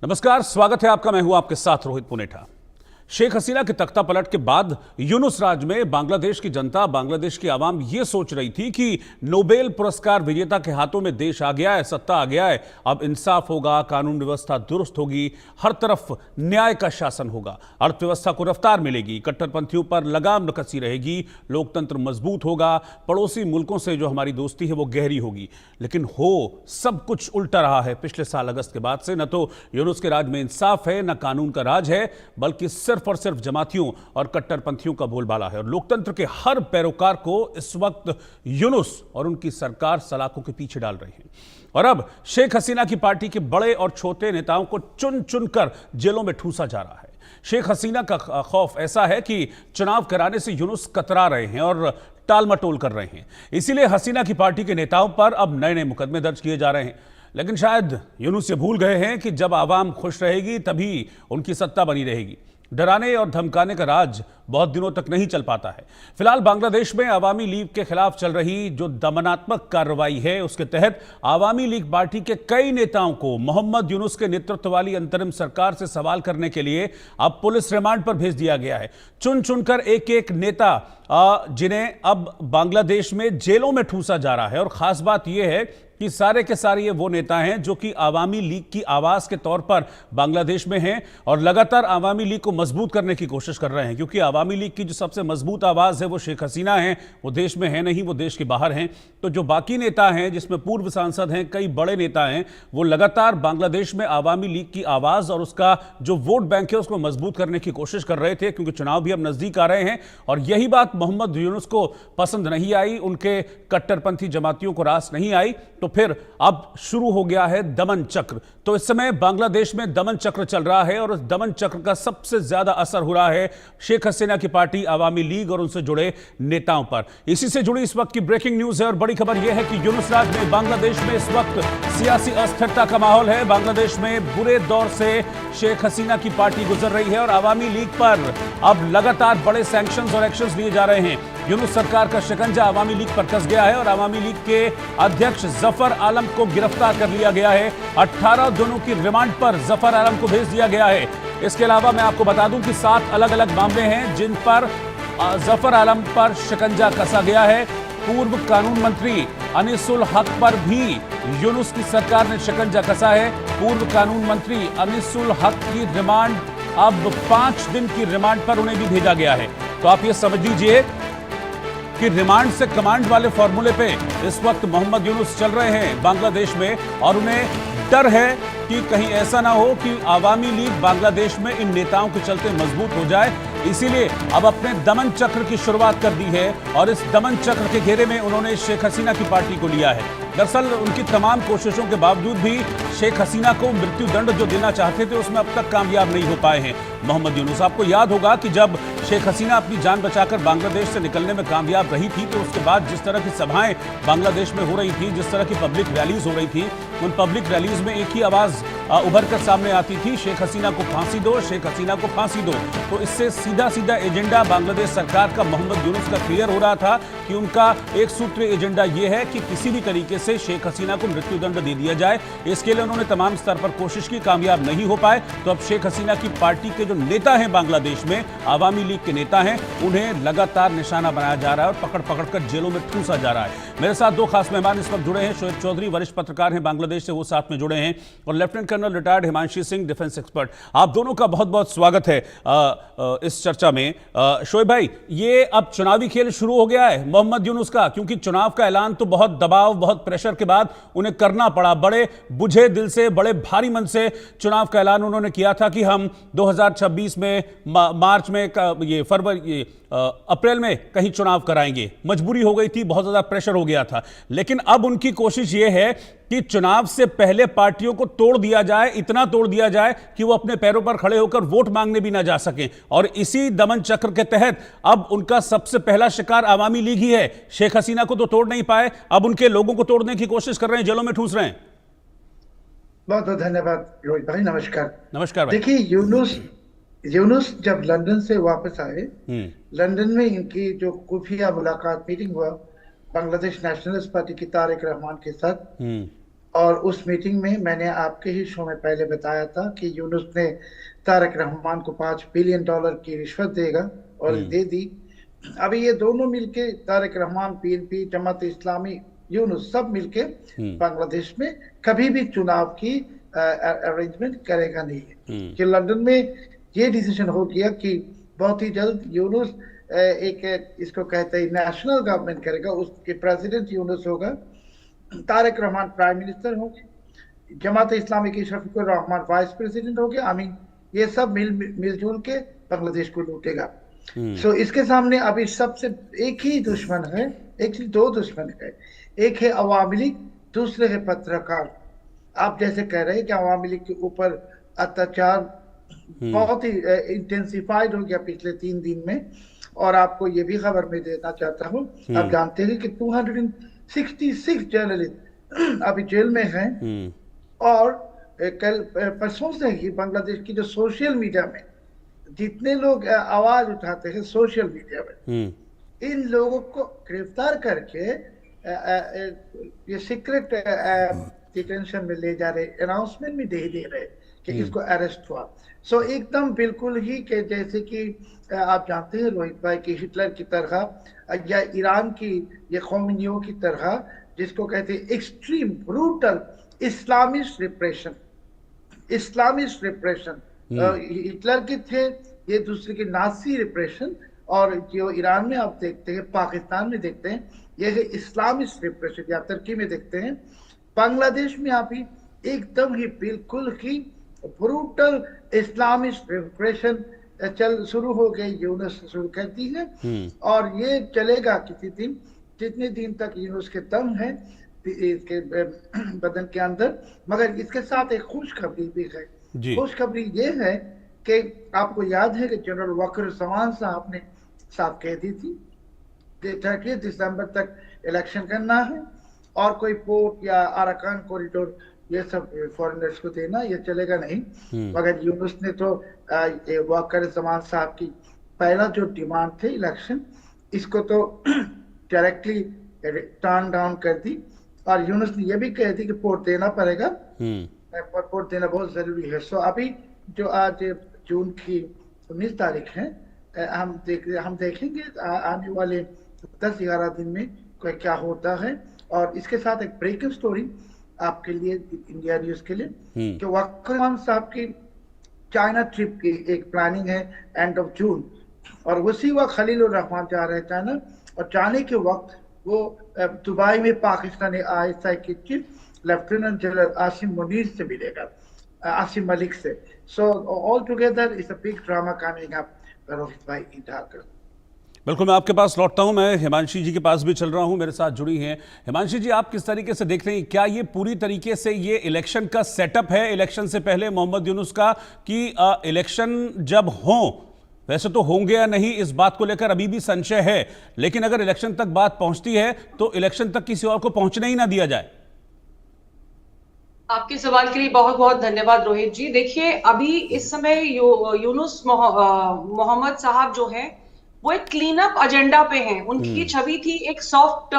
नमस्कार, स्वागत है आपका। मैं हूं आपके साथ रोहित पुनेठा। शेख हसीना के तख्ता पलट के बाद यूनुस राज में बांग्लादेश की जनता, बांग्लादेश की आवाम यह सोच रही थी कि नोबेल पुरस्कार विजेता के हाथों में देश आ गया है, सत्ता आ गया है, अब इंसाफ होगा, कानून व्यवस्था दुरुस्त होगी, हर तरफ न्याय का शासन होगा, अर्थव्यवस्था को रफ्तार मिलेगी, कट्टरपंथियों पर लगाम कसी रहेगी, लोकतंत्र मजबूत होगा, पड़ोसी मुल्कों से जो हमारी दोस्ती है वो गहरी होगी। लेकिन हो सब कुछ उल्टा रहा है पिछले साल अगस्त के बाद से। न तो यूनुस के राज में इंसाफ है, न कानून का राज है, बल्कि सिर्फ और सिर्फ जमातियों और कट्टरपंथियों का बोलबाला है। और लोकतंत्र के हर पैरोकार को इस वक्त यूनुस और उनकी सरकार सलाखों के पीछे डाल रही है। और अब शेख हसीना की पार्टी के बड़े और छोटे नेताओं को चुन चुनकर जेलों में ठूंसा जा रहा है। शेख हसीना का खौफ ऐसा है कि चुनाव कराने से यूनुस कतरा रहे हैं और टाल मटोल कर रहे हैं। इसीलिए हसीना की पार्टी के नेताओं पर अब नए नए मुकदमे दर्ज किए जा रहे हैं। लेकिन शायद यूनुस ये भूल गए हैं कि जब आवाम खुश रहेगी तभी उनकी सत्ता बनी रहेगी। डराने और धमकाने का राज बहुत दिनों तक नहीं चल पाता है। फिलहाल बांग्लादेश में अवामी लीग के खिलाफ चल रही जो दमनात्मक कार्रवाई है, उसके तहत अवामी लीग पार्टी के कई नेताओं को मोहम्मद यूनुस के नेतृत्व वाली अंतरिम सरकार से सवाल करने के लिए अब पुलिस रिमांड पर भेज दिया गया है। चुन चुनकर एक एक नेता जिन्हें अब बांग्लादेश में जेलों में ठूंसा जा रहा है। और खास बात यह है कि सारे के सारे ये वो नेता हैं जो कि आवामी लीग की आवाज के तौर पर बांग्लादेश में हैं और लगातार आवामी लीग को मजबूत करने की कोशिश कर रहे हैं। क्योंकि आवामी लीग की जो सबसे मजबूत आवाज है वो शेख हसीना है, वो देश में है नहीं, वो देश के बाहर हैं। तो जो बाकी नेता हैं, जिसमें पूर्व सांसद हैं, कई बड़े नेता हैं, वो लगातार बांग्लादेश में आवामी लीग की आवाज और उसका जो वोट बैंक है उसको मजबूत करने की कोशिश कर रहे थे। क्योंकि चुनाव भी अब नजदीक आ रहे हैं और यही बात मोहम्मद यूनुस को पसंद नहीं आई, उनके कट्टरपंथी जमातियों को रास नहीं आई। तो फिर अब शुरू हो गया है दमन चक्र। तो इस समय बांग्लादेश में दमन चक्र चल रहा है और उस दमन चक्र का सबसे ज्यादा असर हो रहा है शेख हसीना की पार्टी अवामी लीग और उनसे जुड़े नेताओं पर। इसी से जुड़ी इस वक्त की ब्रेकिंग न्यूज है और बड़ी खबर यह है कि यूनुस राज में बांग्लादेश में इस वक्त सियासी अस्थिरता का माहौल है। बांग्लादेश में बुरे दौर से शेख हसीना की पार्टी गुजर रही है और अवामी लीग पर अब लगातार बड़े सैंक्शंस और एक्शंस लिए जा रहे हैं। यूनुस सरकार का शिकंजा अवामी लीग पर कस गया है और अवामी लीग के अध्यक्ष जफर आलम को गिरफ्तार कर लिया गया है। 18 दिनों की रिमांड पर जफर आलम को भेज दिया गया है। इसके अलावा मैं आपको बता दूं कि 7 अलग अलग मामले हैं जिन पर जफर आलम पर शिकंजा कसा गया है। पूर्व कानून मंत्री अनिसुल हक पर भी यूनुस की सरकार ने शिकंजा कसा है। पूर्व कानून मंत्री अनिसुल हक की रिमांड अब 5 दिन की रिमांड पर उन्हें भी भेजा गया है। तो आप ये समझ लीजिए कि रिमांड से कमांड वाले फॉर्मूले पे इस वक्त मोहम्मद यूनुस चल रहे हैं बांग्लादेश में और उन्हें डर है कि कहीं ऐसा ना हो कि आवामी लीग बांग्लादेश में इन नेताओं के चलते मजबूत हो जाए। इसीलिए अब अपने दमन चक्र की शुरुआत कर दी है और इस दमन चक्र के घेरे में उन्होंने शेख हसीना की पार्टी को लिया है। दरअसल उनकी तमाम कोशिशों के बावजूद भी शेख हसीना को मृत्यु दंड जो देना चाहते थे उसमें अब तक कामयाब नहीं हो पाए हैं मोहम्मद यूनुस। आपको याद होगा कि जब शेख हसीना अपनी जान बचाकर बांग्लादेश से निकलने में कामयाब रही थी तो उसके बाद जिस तरह की सभाएं बांग्लादेश में हो रही थी, जिस तरह की पब्लिक रैलीज हो रही थी, उन पब्लिक रैलीज में एक ही आवाज उभर कर सामने आती थी, शेख हसीना को फांसी दो, शेख हसीना को फांसी दो। तो इससे सीधा सीधा एजेंडा बांग्लादेश सरकार का मोहम्मद यूनुस का क्लियर हो रहा था कि उनका एक सूत्रीय एजेंडा यह है कि किसी भी तरीके से शेख हसीना को मृत्युदंड दे दिया जाए। इसके लिए उन्होंने तमाम स्तर पर कोशिश की, कामयाब नहीं हो पाए। तो अब शेख हसीना की पार्टी के जो नेता हैं बांग्लादेश में, आवामी लीग के नेता हैं, उन्हें लगातार निशाना बनाया जा रहा है और पकड़ पकड़ कर जेलों में ठूंसा जा रहा है। मेरे साथ 2 खास मेहमान इस वक्त जुड़े हैं। शोएब चौधरी वरिष्ठ पत्रकार हैं बांग्लादेश से, वो साथ में जुड़े हैं, और lieutenant colonel retired Himanshi Singh defence expert. आप दोनों का बहुत बहुत स्वागत है इस चर्चा में। शोएब भाई, ये अब चुनावी खेल शुरू हो गया है मोहम्मद यूनुस का, क्योंकि चुनाव का ऐलान तो बहुत दबाव, बहुत प्रेशर के बाद उन्हें करना पड़ा। बड़े बुझे दिल से, बड़े भारी मन से चुनाव का ऐलान उन्होंने किया था कि हम 2026 में मार्च में अप्रैल में कहीं चुनाव कराएंगे। मजबूरी हो गई थी, बहुत ज्यादा प्रेशर हो गया था। लेकिन अब उनकी कोशिश यह है कि चुनाव से पहले पार्टियों को तोड़ दिया जाए, इतना तोड़ दिया जाए कि वो अपने पैरों पर खड़े होकर वोट मांगने भी ना जा सकें। और इसी दमन चक्र के तहत अब उनका सबसे पहला शिकार आवामी लीग ही है। शेख हसीना को तो तोड़ नहीं पाए, अब उनके लोगों को तोड़ने की कोशिश कर रहे हैं, जेलों में ठूस रहे हैं। बहुत बहुत धन्यवाद रोहित भाई। नमस्कार। नमस्कार भाई। देखिए, यूनुस जब लंदन से वापस आए, लंदन में इनकी जो खुफिया मुलाकात मीटिंग हुआ बांग्लादेश नेशनलिस्ट पार्टी की तारिक रहमान के साथ, और उस मीटिंग में मैंने आपके ही शो में पहले बताया था कि यूनुस ने तारक रहमान को $5 बिलियन की रिश्वत देगा, और दे दी। अभी ये दोनों मिलके, तारक रहमान, पीएनपी, जमात इस्लामी, यूनुस, सब मिलके बांग्लादेश में कभी भी चुनाव की अरेंजमेंट करेगा नहीं है। कि लंदन में ये डिसीजन हो गया कि बहुत ही जल्द यूनुस एक इसको कहते हैं नेशनल गवर्नमेंट करेगा, उसके प्रेसिडेंट यूनुस होगा, तारक रहमान प्राइम मिनिस्टर होंगे, जमात इस्लामी की शफीकुर रहमान वाइस प्रेसिडेंट हो गया, आमीन, ये सब मिलजुल के बांग्लादेश को लूटेगा। सो इसके सामने अभी सबसे एक ही दुश्मन है, एक्चुअली दो दुश्मन है, एक है अवामी लीग, दूसरे है पत्रकार। आप जैसे कह रहे हैं कि अवामी लीग के ऊपर अत्याचार बहुत ही इंटेंसिफाइड हो गया पिछले 3 दिन में, और आपको ये भी खबर मैं देना चाहता हूँ, आप जानते हैं कि 266 जर्नलिस्ट अभी जेल में हैं, और कल परसों से ही बांग्लादेश की जो सोशल मीडिया में जितने लोग आवाज उठाते हैं सोशल मीडिया में, इन लोगों को गिरफ्तार करके ये सीक्रेट डिटेंशन में ले जा रहे, अनाउंसमेंट में दे रहे कि इसको अरेस्ट हुआ। सो एकदम बिल्कुल ही के जैसे कि आप जानते हैं रोहित भाई की हिटलर की तरह या ईरान की ये खोमेनियों की तरह, जिसको कहते हैं extreme brutal Islamist repression, Islamist repression. Hitler के थे, ये दूसरे की नाजी रिप्रेशन, और जो ईरान में आप देखते हैं, पाकिस्तान में देखते हैं, ये है इस्लामिस्ट रिप्रेशन, या तुर्की में देखते हैं। बांग्लादेश में अभी एकदम ही बिल्कुल ही ब्रूटल इस्लामिस्ट रिप्रेशन चल शुरू हो गई, यूनुस शुरू कर दी है, और ये चलेगा किसी दिन, जितने दिन तक यूनुस के दम है इसके बदन के अंदर। मगर इसके साथ एक खुशखबरी भी है। खुशखबरी ये है कि आपको याद है कि जनरल वकर जमान साहब ने साफ कह दी थी कि 30 दिसंबर तक इलेक्शन करना है, और कोई पोर्ट या अराकान कॉरिडोर ये सब फॉरेनर्स को देना ये चलेगा नहीं। मगर यूनुस ने तो वकर जमान साहब की पहला जो डिमांड थे इलेक्शन, इसको तो डायरेक्टली टर्न डाउन कर दी, और यूनुस ने ये भी कह दी कि पोर्ट देना पड़ेगा, पोर्ट देना बहुत जरूरी है। सो अभी जो आज जून की 19 तारीख है, हम देखेंगे आने वाले 10-11 दिन में क्या होता है। और इसके साथ एक ब्रेकिंग स्टोरी आपके लिए, इंडिया न्यूज के लिए, कि वकर जमान साहब की चाइना ट्रिप की एक प्लानिंग है एंड ऑफ जून, और उसी वक्त खलील रहमान जा रहे हैं चाइना, और जाने के वक्त वो दुबई में पाकिस्तानी ISI के chief lieutenant general Asim Munir से मिलेगा, आसिम मलिक से। So all together is a big drama coming up Rohit भाई इन ढाका। बिल्कुल, मैं आपके पास लौटता हूं। मैं हिमांशी जी के पास भी चल रहा हूं, मेरे साथ जुड़ी हैं हिमांशी जी। आप किस तरीके से देख रहे हैं, क्या ये पूरी तरीके से ये इलेक्शन का सेटअप है इलेक्शन से पहले मोहम्मद यूनुस का, कि इलेक्शन जब हों, वैसे तो होंगे या नहीं इस बात को लेकर अभी भी संशय है, लेकिन अगर इलेक्शन तक बात पहुंचती है तो इलेक्शन तक किसी और को पहुंचने ही ना दिया जाए? आपके सवाल के लिए बहुत बहुत धन्यवाद रोहित जी। देखिए, अभी इस समय यूनुस मोहम्मद साहब जो हैं वो एक क्लीन अप एजेंडा पे हैं। उनकी छवि थी एक सॉफ्ट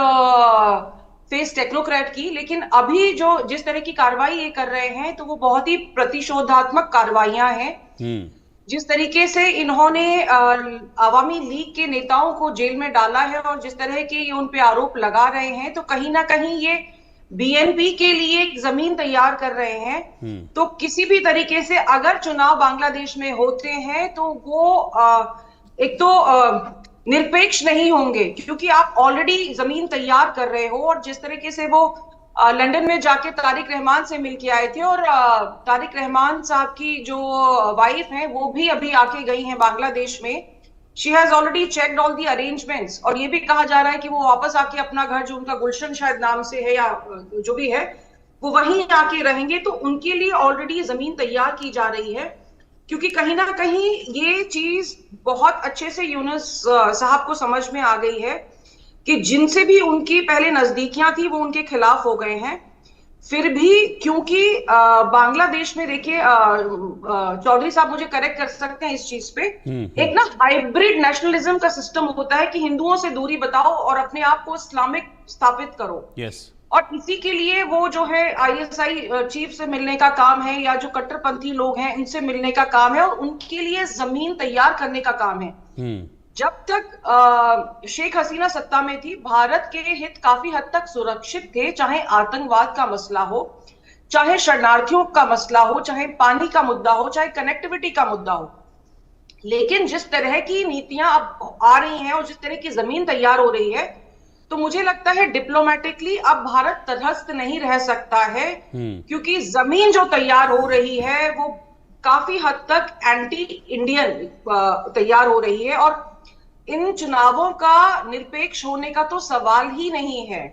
फेस टेक्नोक्रेट की, लेकिन अभी जो जिस तरह की कार्रवाई ये कर रहे हैं तो वो बहुत ही प्रतिशोधात्मक कार्रवाइयां हैं। जिस तरीके से इन्होंने आवामी लीग के नेताओं को जेल में डाला है और जिस तरह के ये उन पे आरोप लगा रहे हैं, तो कहीं ना कहीं ये BNP के लिए एक जमीन तैयार कर रहे हैं। तो किसी भी तरीके से अगर चुनाव बांग्लादेश में होते हैं तो वो एक तो निरपेक्ष नहीं होंगे, क्योंकि आप ऑलरेडी जमीन तैयार कर रहे हो। और जिस तरीके से वो लंदन में जाके तारिक रहमान से मिलके आए थे, और तारिक रहमान साहब की जो वाइफ है वो भी अभी आके गई हैं बांग्लादेश में। She has already checked all the arrangements, और ये भी कहा जा रहा है कि वो वापस आके अपना घर, जो उनका गुलशन शायद नाम से है या जो भी है, वो वहीं आके रहेंगे। तो उनके लिए ऑलरेडी जमीन तैयार की जा रही है, क्योंकि कहीं ना कहीं ये चीज बहुत अच्छे से यूनुस साहब को समझ में आ गई है कि जिनसे भी उनकी पहले नजदीकियां थी वो उनके खिलाफ हो गए हैं। फिर भी क्योंकि बांग्लादेश में देखिए, चौधरी साहब मुझे करेक्ट कर सकते हैं इस चीज पे, एक ना हाइब्रिड नेशनलिज्म का सिस्टम होता है कि हिंदुओं से दूरी बताओ और अपने आप को इस्लामिक स्थापित करो। yes. और इसी के लिए वो जो है आईएसआई चीफ से मिलने का काम है, या जो कट्टरपंथी लोग हैं उनसे मिलने का काम है, और उनके लिए जमीन तैयार करने का काम है। जब तक शेख हसीना सत्ता में थी, भारत के हित काफी हद तक सुरक्षित थे, चाहे आतंकवाद का मसला हो, चाहे शरणार्थियों का मसला हो, चाहे पानी का मुद्दा हो, चाहे कनेक्टिविटी का मुद्दा हो। लेकिन जिस तरह की नीतियां अब आ रही हैं और जिस तरह की जमीन तैयार हो रही है, तो मुझे लगता है डिप्लोमेटिकली अब भारत तटस्थ नहीं रह सकता है, क्योंकि जमीन जो तैयार हो रही है वो काफी हद तक एंटी इंडियन तैयार हो रही है, और इन चुनावों का निरपेक्ष होने का तो सवाल ही नहीं है।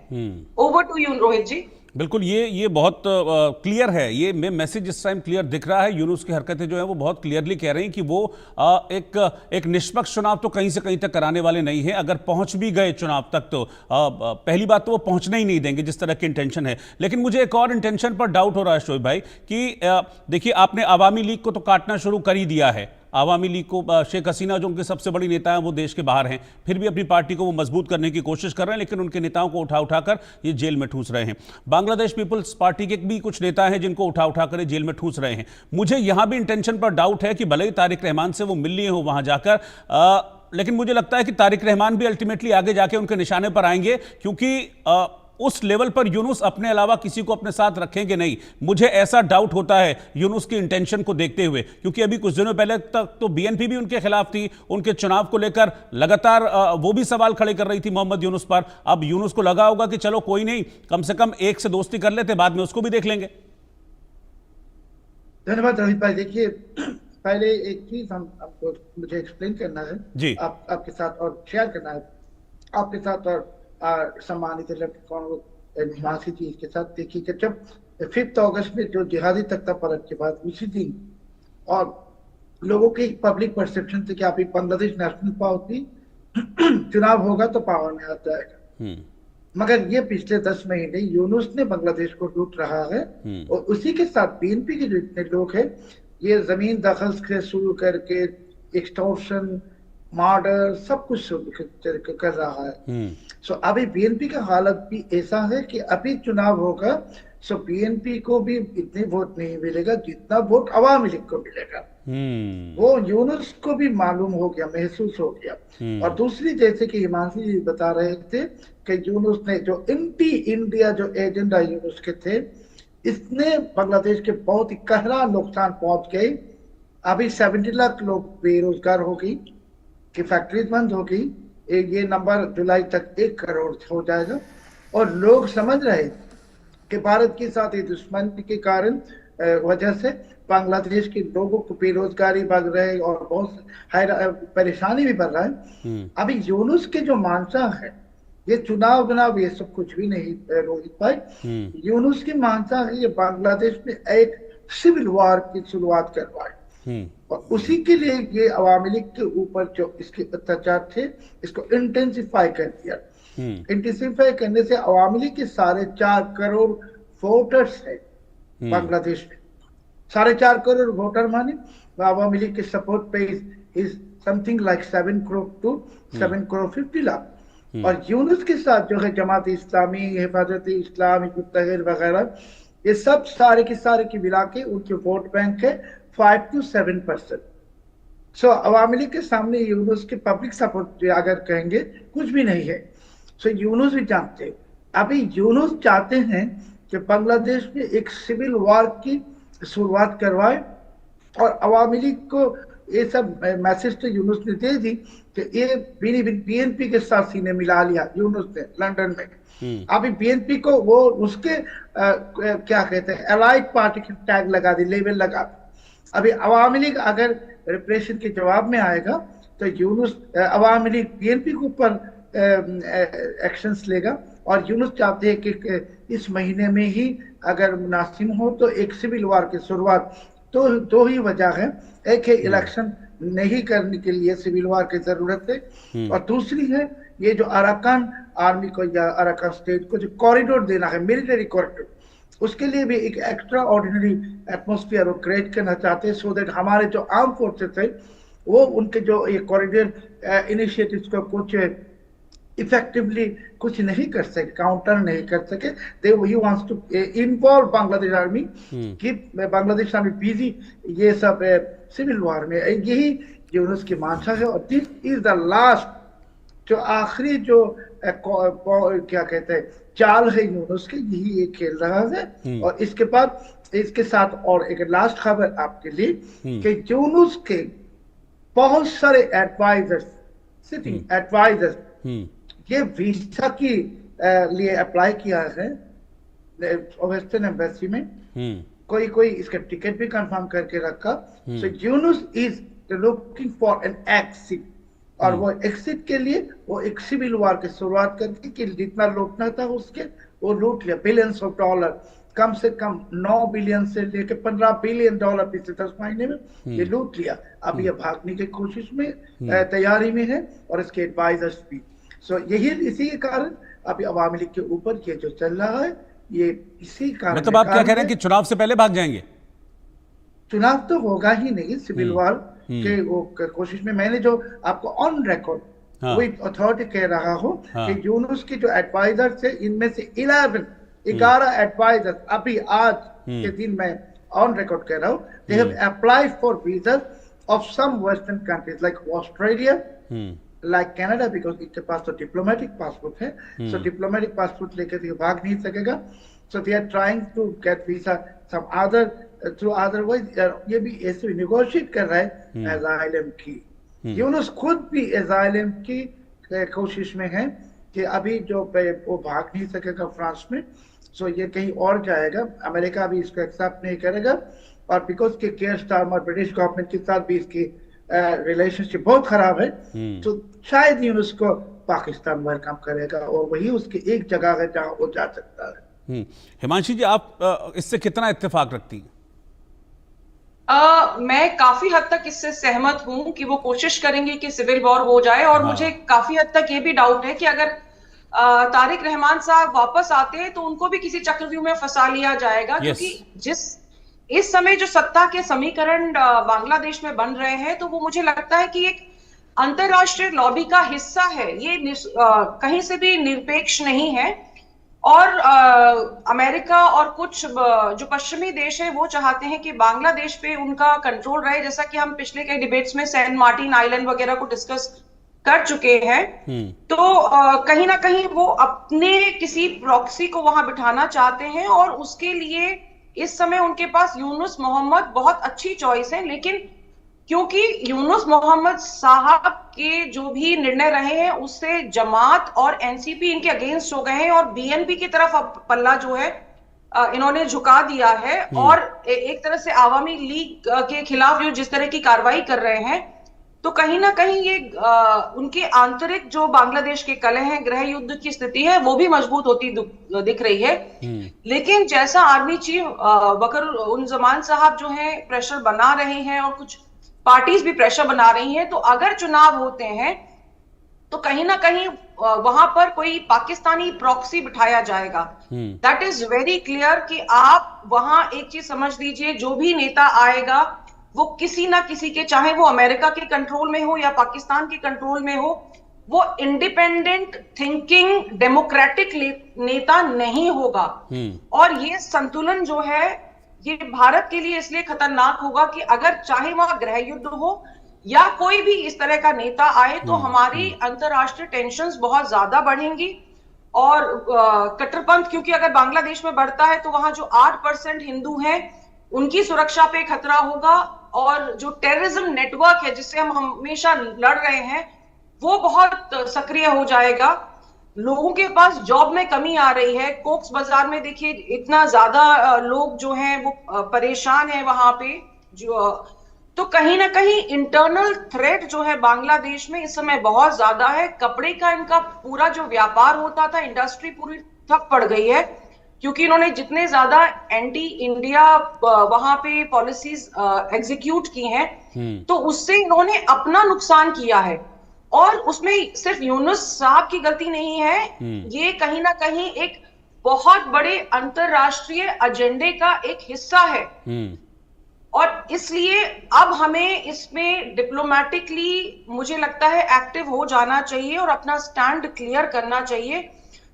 ओवर टू यू रोहित जी। बिल्कुल, ये बहुत क्लियर है, ये मैसेज इस टाइम क्लियर दिख रहा है। यूनुस की हरकतें जो है वो बहुत क्लियरली कह रही हैं कि वो एक निष्पक्ष चुनाव तो कहीं से कहीं तक कराने वाले नहीं है। अगर पहुंच भी गए चुनाव तक तो पहली बात तो वो पहुंचने ही नहीं देंगे जिस तरह की इंटेंशन है। लेकिन मुझे एक और इंटेंशन पर डाउट हो रहा है शोएब भाई कि देखिए, आपने आवामी लीग को तो काटना शुरू कर ही दिया है। आवामी लीग को शेख हसीना जो उनके सबसे बड़ी नेता हैं वो देश के बाहर हैं, फिर भी अपनी पार्टी को वो मजबूत करने की कोशिश कर रहे हैं, लेकिन उनके नेताओं को उठा उठाकर ये जेल में ठूस रहे हैं। बांग्लादेश पीपल्स पार्टी के भी कुछ नेता हैं जिनको उठा उठाकर ये जेल में ठूस रहे हैं। मुझे यहां भी इंटेंशन पर डाउट है कि भले ही तारिक रहमान से वो मिल लिए हो वहां जाकर, लेकिन मुझे लगता है कि तारिक रहमान भी अल्टीमेटली आगे जाके उनके निशाने पर आएंगे, क्योंकि उस लेवल पर यूनुस अपने अलावा किसी को अपने साथ रखेंगे नहीं। मुझे ऐसा डाउट होता है यूनुस की इंटेंशन को देखते हुए, क्योंकि अभी कुछ दिनों पहले तक तो बीएनपी भी उनके खिलाफ थी, उनके चुनाव को लेकर लगातार वो भी सवाल खड़े कर रही थी मोहम्मद यूनुस पर। अब यूनुस को लगा होगा कि चलो कोई नहीं, कम से कम एक से दोस्ती कर लेते, बाद में उसको भी देख लेंगे। धन्यवाद रोहित भाई। देखिए, पहले एक चीज आपको मुझे एक्सप्लेन करना है जी, आपके साथ और शेयर करना है आपके साथ और सम्मानित निवासी जी के साथ। देखिए कि जब 5 अगस्त में जो जिहादी तख्ता पलट के बाद उसी दिन और लोगों की पब्लिक परसेप्शन से कि अभी बांग्लादेश नेशनल पार्टी चुनाव होगा तो पावर में आ जाएगा, मगर ये पिछले 10 महीने यूनुस ने बांग्लादेश को लूट रहा है, और उसी के साथ बीएनपी के जितने लोग हैं ये जमीन दखल से शुरू करके एक्सटॉर्शन, मर्डर, सब कुछ कर रहा है। सो अभी बीएनपी का हालत भी ऐसा है कि अभी चुनाव होगा, सो बीएनपी को भी इतने वोट नहीं मिलेगा जितना वोट अवामी लीग को मिलेगा। वो यूनुस को भी मालूम हो गया, महसूस हो गया। और दूसरी, जैसे कि हिमांशु जी बता रहे थे कि यूनुस ने जो एंटी इंडिया जो एजेंडा यूनुस के थे, इसने बांग्लादेश के बहुत ही गहरा नुकसान पहुंच गए। अभी 70 लाख लोग बेरोजगार हो गई, कि फैक्ट्रीज बंद होगी, ये नंबर जुलाई तक 1 करोड़ हो जाएगा। और लोग समझ रहे कि भारत के साथ ये दुश्मनी के कारण वजह से बांग्लादेश के लोगों को बेरोजगारी बढ़ रहे और बहुत परेशानी भी बढ़ रहा है। अभी यूनुस के जो मानसा है, ये चुनाव बनाव ये सब कुछ भी नहीं रोहित भाई। यूनुस की मानसा है ये बांग्लादेश में एक सिविल वॉर की शुरुआत करवाए, और उसी के लिए ये अवामी लीग के ऊपर जो इसके अत्याचार थे इसको इंटेंसिफाई कर दिया। इंटेंसिफाई करने से अवामी लीग के 4.5 करोड़ वोटर्स है बांग्लादेश में। 4.5 करोड़ वोटर माने अवामी लीग के सपोर्ट पे is something like 7 crore to 7 crore 50 lakh. और यूनुस के साथ जो है जमात इस्लामी, हिफाजत इस्लाम, मुत्तहिद वगैरह, ये सब सारे के मिला के उनके वोट बैंक है 5 to 7%। सो अवामी लीग के सामने यूनुस के पब्लिक सपोर्ट अगर कहेंगे कुछ भी नहीं है। सो यूनुस भी जानते हैं, अभी यूनुस चाहते हैं कि बांग्लादेश में एक सिविल वॉर की शुरुआत करवाए, और अवामी लीग को ये सब मैसेज तो यूनुस ने दे दी कि ये बीएनपी के साथ सीने मिला लिया यूनुस ने लंदन में। अभी बीएनपी को वो उसके क्या कहते हैं एलाइड पार्टी के टैग लगा दी, लेबल लगा दी। अभी अवामी लीग अगर रिप्रेशन के जवाब में आएगा तो यूनुस अवामी लीग बीएनपी के ऊपर एक्शंस लेगा, और यूनुस चाहते हैं कि इस महीने में ही अगर मुनासिब हो तो एक सिविल वॉर की शुरुआत। तो 2 ही वजह है, एक है इलेक्शन नहीं करने के लिए सिविल वॉर की जरूरत है, और दूसरी है ये जो अराकान आर्मी को या अराकान स्टेट को जो कॉरिडोर देना है, मिलिट्री कॉरिडोर, उसके लिए भी एक एक्स्ट्रा ऑर्डिनरी एटमोस्फियर वो क्रिएट करना चाहते हैं, सो दैट हमारे जो आर्म फोर्सेस है वो उनके जो ये कॉरिडोर इनिशिएटिव्स को कुछ इफेक्टिवली कुछ नहीं कर सके, काउंटर नहीं कर सके। They he wants to involve Bangladesh army, कि बांग्लादेश आर्मी बिजी ये सब सिविल वॉर में। यही यूनुस की मंशा है। और दिस इज द लास्ट, जो आखिरी जो क्या कहते हैं चाल है यूनुस की, यही ये खेल रहा है। और इसके बाद इसके साथ और एक लास्ट खबर आपके लिए कि यूनुस के बहुत सारे एडवाइजर्स, सिटिंग एडवाइजर्स, ये वीजा की लिए अप्लाई किया है वेस्टर्न एम्बेसी में। कोई इसका टिकट भी कंफर्म करके रखा। So Yunus is looking for an exit, और वो एक्सिट के लिए वो एक सिविल वॉर की शुरुआत करके कि जितना लूटना था उसके वो लूट लिया। बिलियंस ऑफ डॉलर, कम से कम 9 बिलियन से लेकर 15 बिलियन डॉलर पिछले 10 महीने में ये लूट लिया। अब ये भागने की कोशिश में तैयारी में है, और इसके एडवाइजर्स भी। सो यही इसी के कारण अभी अवामी लीग के ऊपर ये जो चल रहा है, ये इसी कारण। मतलब आप क्या कह रहे हैं कि चुनाव से पहले भाग जाएंगे? चुनाव तो होगा ही नहीं, सिविल वॉर के वो कोशिश में। मैंने जो आपको ऑन रिकॉर्ड कोई अथॉरिटी कह रहा हूं कि यूनुस की जो एडवाइजर थे, इनमें से 11 एडवाइजर अभी आज के दिन में ऑन रिकॉर्ड कह रहा हूं, they have applied for visa of some western countries like Australia, like Canada, because इनके पास तो डिप्लोमेटिक पासपोर्ट है। सो डिप्लोमेटिक पासपोर्ट लेकर तो भाग नहीं सकेगा। So they are trying to get visa some other through otherwise. ये भी ऐसे निगोशिएट कर रहा है एजाइलम की। यूनुस खुद भी एजाइलम की कोशिश में है कि अभी जो वो भाग नहीं सकेगा फ्रांस में, सो ये कहीं और जाएगा। अमेरिका भी इसको एक्सेप्ट नहीं करेगा, और बिकॉज के केयर स्टारमर ब्रिटिश गवर्नमेंट के साथ भी इसकी रिलेशनशिप बहुत खराब है, तो शायद यूनुस को पाकिस्तान वेलकम करेगा, और वही उसकी एक जगह है जहां वो जा सकता है। हिमांशी जी, आप इससे कितना इत्तेफाक रखती हैं? मैं काफी हद तक इससे सहमत हूं कि वो कोशिश करेंगे कि सिविल वॉर हो जाए। और मुझे काफी हद तक ये भी डाउट है कि अगर तारिक रहमान साहब वापस आते हैं तो उनको भी किसी चक्रव्यूह में फंसा लिया जाएगा। क्योंकि इस समय जो सत्ता के समीकरण बांग्लादेश में बन रहे हैं, तो वो मुझे लगता है कि एक अंतरराष्ट्रीय लॉबी का हिस्सा है। ये कहीं से भी निरपेक्ष नहीं है। और अमेरिका और कुछ जो पश्चिमी देश हैं, वो चाहते हैं कि बांग्लादेश पे उनका कंट्रोल रहे। जैसा कि हम पिछले कई डिबेट्स में सेंट मार्टिन आइलैंड वगैरह को डिस्कस कर चुके हैं। तो कहीं ना कहीं वो अपने किसी प्रॉक्सी को वहां बिठाना चाहते हैं, और उसके लिए इस समय उनके पास यूनुस मोहम्मद बहुत अच्छी चॉइस है। लेकिन क्योंकि यूनुस मोहम्मद साहब के जो भी निर्णय रहे हैं, उससे जमात और एनसीपी इनके अगेंस्ट हो गए हैं, और बीएनपी की तरफ अब पल्ला जो है इन्होंने झुका दिया है। और एक तरह से आवामी लीग के खिलाफ जो जिस तरह की कार्रवाई कर रहे हैं, तो कहीं ना कहीं ये उनके आंतरिक जो बांग्लादेश के कलह हैं, गृह युद्ध की स्थिति है, वो भी मजबूत होती दिख रही है। लेकिन जैसा आर्मी चीफ वकरुज्जमान साहब जो है प्रेशर बना रहे हैं, और कुछ पार्टीज भी प्रेशर बना रही हैं, तो अगर चुनाव होते हैं तो कहीं ना कहीं वहां पर कोई पाकिस्तानी प्रॉक्सी बिठाया जाएगा। दैट इज वेरी क्लियर कि आप वहां एक चीज समझ लीजिए, जो भी नेता आएगा वो किसी ना किसी के, चाहे वो अमेरिका के कंट्रोल में हो या पाकिस्तान के कंट्रोल में हो, वो इंडिपेंडेंट थिंकिंग डेमोक्रेटिक नेता नहीं होगा। और ये संतुलन जो है, ये भारत के लिए इसलिए खतरनाक होगा कि अगर चाहे वहां गृह युद्ध हो या कोई भी इस तरह का नेता आए, तो हमारी अंतरराष्ट्रीय टेंशन्स बहुत ज्यादा बढ़ेंगी। और कट्टरपंथ क्योंकि अगर बांग्लादेश में बढ़ता है, तो वहां जो 8% हिंदू हैं, उनकी सुरक्षा पे खतरा होगा। और जो टेररिज्म नेटवर्क है जिससे हम हमेशा लड़ रहे हैं, वो बहुत सक्रिय हो जाएगा। लोगों के पास जॉब में कमी आ रही है। कोक्स बाजार में देखिए, इतना ज्यादा लोग जो हैं वो परेशान हैं वहां पे। तो कहीं ना कहीं इंटरनल थ्रेट जो है बांग्लादेश में इस समय बहुत ज्यादा है। कपड़े का इनका पूरा जो व्यापार होता था, इंडस्ट्री पूरी ठप पड़ गई है, क्योंकि इन्होंने जितने ज्यादा एंटी इंडिया वहां पे पॉलिसीज एग्जीक्यूट की हैं, तो उससे इन्होंने अपना नुकसान किया है। और उसमें सिर्फ यूनुस साहब की गलती नहीं है, ये कहीं ना कहीं एक बहुत बड़े अंतरराष्ट्रीय एजेंडे का एक हिस्सा है। और इसलिए अब हमें इसमें डिप्लोमेटिकली मुझे लगता है एक्टिव हो जाना चाहिए और अपना स्टैंड क्लियर करना चाहिए,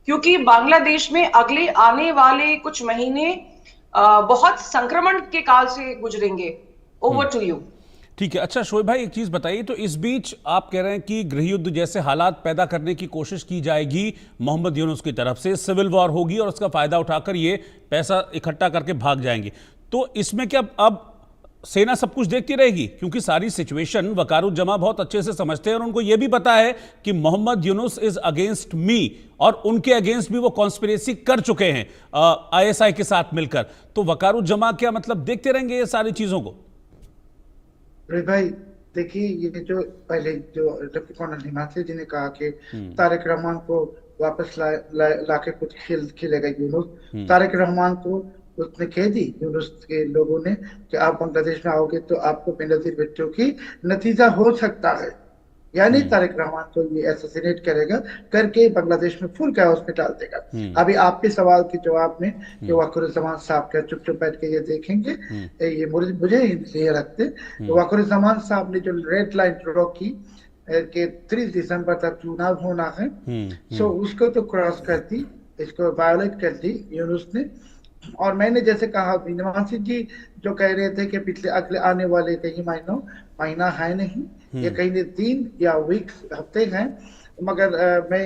क्योंकि बांग्लादेश में अगले आने वाले कुछ महीने बहुत संक्रमण के काल से गुजरेंगे। Over to you. ठीक है। अच्छा शोएब भाई, एक चीज बताइए, तो इस बीच आप कह रहे हैं कि गृह युद्ध जैसे हालात पैदा करने की कोशिश की जाएगी मोहम्मद यूनुस की तरफ से, सिविल वॉर होगी और उसका फायदा उठाकर ये पैसा इकट्ठा करके भाग जाएंगे। तो इसमें क्या अब सेना सब कुछ देखती रहेगी? क्योंकि सारी सिचुएशन वकारुज्जमा बहुत अच्छे से समझते हैं और उनको यह भी पता है कि Mohammad Yunus is against me, और उनके अगेंस्ट भी वो कॉन्स्पिरेसी कर चुके हैं आईएसआई के साथ मिलकर। तो वकारुज्जमा क्या मतलब देखते रहेंगे ये सारी चीजों को? भाई देखिए, ये जो पहले जो डिप्टी कर्नल हिमाचल जी ने कहा कि तारिक रहमान को वापस लाके कुछ खेलेगा यूनुस, तारिक रहमान को उसने कह दी यूनुस के लोगों ने कि आप बांग्लादेश में आओगे तो आपको बेनजीर भुट्टो की नतीजा हो सकता है, यानी तारिक रहमान को ये एसोसिनेट करेगा करके बांग्लादेश में फुल कैओस में डाल देगा। अभी आपके सवाल के जवाब में कि वकारुज्जमान साहब क्या चुप चुप बैठ के ये देखेंगे, ये मुझे ये रखते। वकारुज्जमान साहब ने जो रेड लाइन ड्रॉ की कि 30 दिसंबर तक चुनाव होना है, सो उसको तो क्रॉस कर दी, इसको वायोलेट कर दी यूनुस ने। और मैंने जैसे कहा, हिमाचल जी जो कह रहे थे कि पिछले अगले आने वाले कई महीना है नहीं, ये कहीं 3 या वीक्स हफ्ते हैं, मगर मैं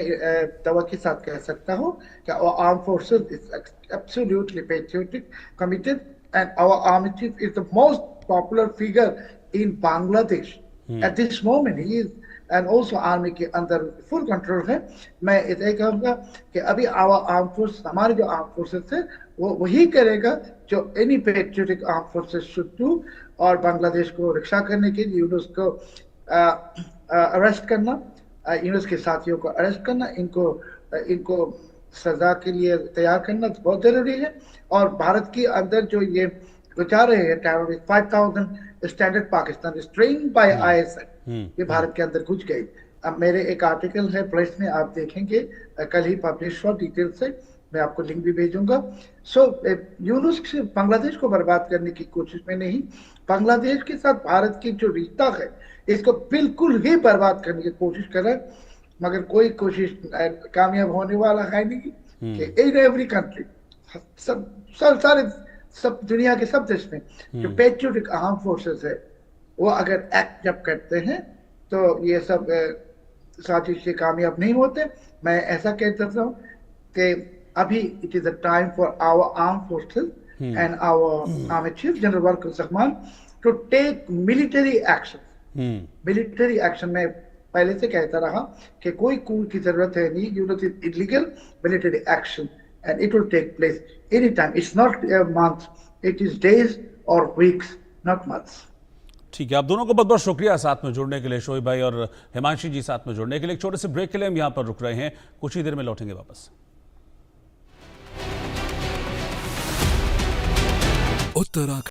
दावा के साथ कह सकता हूँ कि our arm forces is absolutely patriotic, committed, and our army chief is the most popular figure in Bangladesh at this moment. He is and also army के अंदर फुल कंट्रोल है। मैं इतना कहूँगा कि अभी आवर आर्म फोर्स, हमारे जो आर्म फोर्सेस है वो वही करेगा जो any patriotic arm forces should do, और बांग्लादेश को रक्षा करने के लिए यूनुस को अरेस्ट करना, यूनुस के साथियों को अरेस्ट करना, इनको सजा के लिए तैयार करना बहुत जरूरी है। और भारत के अंदर जो ये घुसा रहे हैं terrorist, 5000 standard Pakistan is trained by ISI, ये भारत के अंदर घुस गई। अब मेरे एक आर्टिकल है प्रेस में, आप देखेंगे, कल ही पब्लिश हुआ डिटेल से, मैं आपको लिंक भी भेजूंगा। सो यूनुस बांग्लादेश को बर्बाद करने की कोशिश में नहीं, बांग्लादेश के साथ भारत की जो रिश्ता है इसको बिल्कुल ही बर्बाद करने की कोशिश कर रहा है, मगर कोई कोशिश कामयाब होने वाला है नहीं कि इन एवरी कंट्री, सब दुनिया के सब देश में जो पेट्रियोटिक आर्म फोर्सेस है वो अगर एक्ट जब करते हैं तो ये सब साजिशें कामयाब नहीं होते। मैं ऐसा कह सकता हूँ कि अभी it is a time for our arm forces and our army chief general Wakeruzzaman to take military action. Military action में पहले से कहता रहा कि कोई कूल की जरूरत है नहीं, unit is illegal, military action and it will take place any time. It's not months, it is days और वीक्स, नॉट मंथ्स। ठीक है, आप दोनों को बहुत बहुत शुक्रिया साथ में जुड़ने के लिए, शोएब भाई और हिमांशी जी साथ में जुड़ने के लिए। एक छोटे से ब्रेक के लिए हम यहाँ पर रुक रहे हैं, कुछ ही देर में लौटेंगे वापस। उत्तराखंड